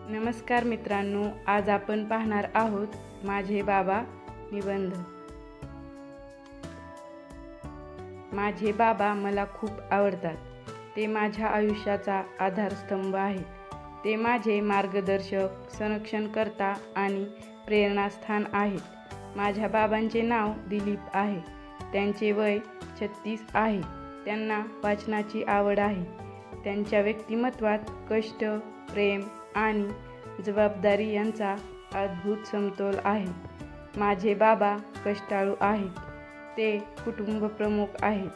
नमस्कार मित्रांनो, आज आपण पाहणार आहोत माझे बाबा निबंध। माझे बाबा मला खूप आवडतात। ते माझ्या आयुष्याचा आधारस्तंभ आहेत। ते माझे मार्गदर्शक, संरक्षणकर्ता आणि प्रेरणास्थान आहेत। माझ्या बाबांचे नाव दिलीप आहे। त्यांचे वय 36 आहे। त्यांना वाचनाची आवड आहे। त्यांच्या व्यक्तिमत्वात कष्ट, प्रेम आणि जबाबदारी यांचा अद्भुत समतोल आहे। माझे बाबा कष्टाळू आहेत। ते कुटुंबप्रमुख आहेत।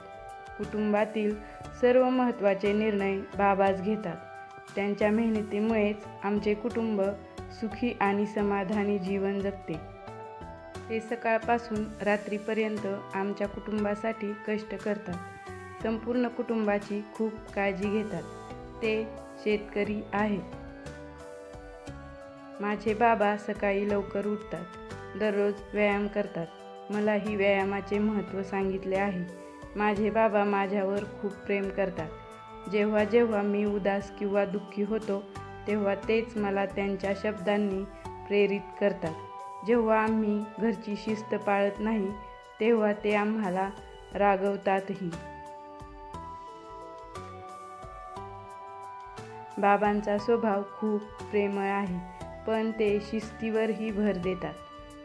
कुटुंबातील सर्व महत्त्वाचे निर्णय बाबाच घेतात। त्यांच्या मेहनतीमुळेच आमचे कुटुंब सुखी आणि समाधानी जीवन जगते। ते सकाळपासून रात्रीपर्यंत आमच्या कुटुंबासाठी कष्ट करतात। संपूर्ण कुटुंबाची खूप काळजी घेतात। ते शेतकरी आहेत। माझे बाबा सकाळी लवकर उठतात। दररोज व्यायाम करतात। मलाही व्यायामाचे महत्त्व सांगितले आहे। माझे बाबा माझ्यावर खूप प्रेम करतात। जेव्हा जेव्हा मी उदास किंवा दुःखी होतो तेव्हा तेच मला त्यांच्या शब्दांनी प्रेरित करतात। जेव्हा आम्ही घरची शिस्त पाळत नाही तेव्हा ते आम्हाला रागवतातही। बाबांचा स्वभाव खूप प्रेमळ आहे, पण ते शिस्तीवरही भर देतात।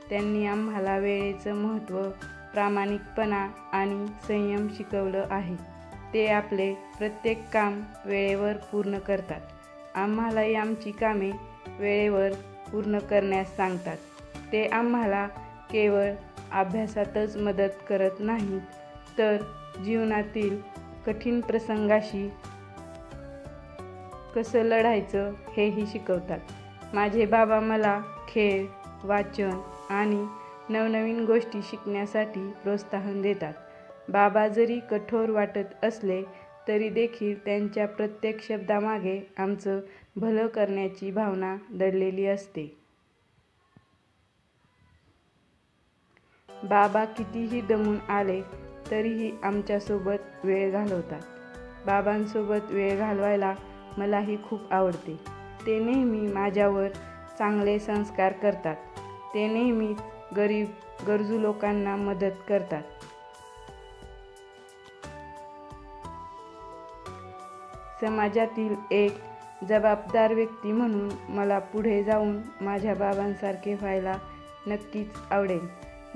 त्यांनी आम्हाला वेळेचं महत्त्व, प्रामाणिकपणा आणि संयम शिकवलं आहे। ते आपले प्रत्येक काम वेळेवर पूर्ण करतात। आम्हालाही आमची कामे वेळेवर पूर्ण करण्यास सांगतात। ते आम्हाला केवळ अभ्यासातच मदत करत नाहीत, तर जीवनातील कठीण प्रसंगाशी कसं लढायचं हेही शिकवतात। माझे बाबा मला खेळ, वाचन आणि नवनवीन गोष्टी शिकण्यासाठी प्रोत्साहन देतात। बाबा जरी कठोर वाटत असले तरी देखील त्यांच्या प्रत्येक शब्दामागे आमचं भलं करण्याची भावना दडलेली असते। बाबा कितीही दमून आले तरीही आमच्यासोबत वेळ घालवतात। बाबांसोबत वेळ घालवायला मलाही खूप आवडते। ते नेहमी माझ्यावर चांगले संस्कार करतात। ते नेहमीच गरीब, गरजू लोकांना मदत करतात। समाजातील एक जबाबदार व्यक्ती म्हणून मला पुढे जाऊन माझ्या बाबांसारखे व्हायला नक्कीच आवडेल,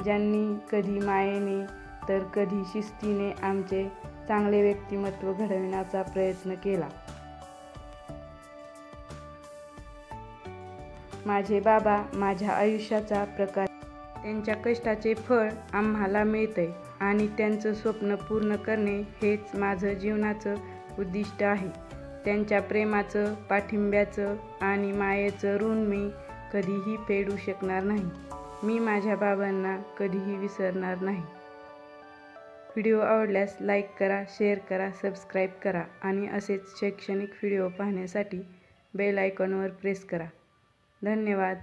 ज्यांनी कधी मायेने तर कधी शिस्तीने आमचे चांगले व्यक्तिमत्व घडविण्याचा प्रयत्न केला। माझे बाबा माझ्या आयुष्याचा प्रकाश। त्यांच्या कष्टाचे फळ आम्हाला मिळतंय आणि त्यांचं स्वप्न पूर्ण करणे हेच माझं जीवनाचं उद्दिष्ट आहे। त्यांच्या प्रेमाचं, पाठिंब्याचं आणि मायेचं ऋण मी कधीही फेडू शकणार नाही। मी माझ्या बाबांना कधीही विसरणार नाही। व्हिडिओ आवडल्यास लाईक करा, शेअर करा, सबस्क्राईब करा आणि असेच शैक्षणिक व्हिडिओ पाहण्यासाठी बेल आयकॉनवर प्रेस करा। धन्यवाद।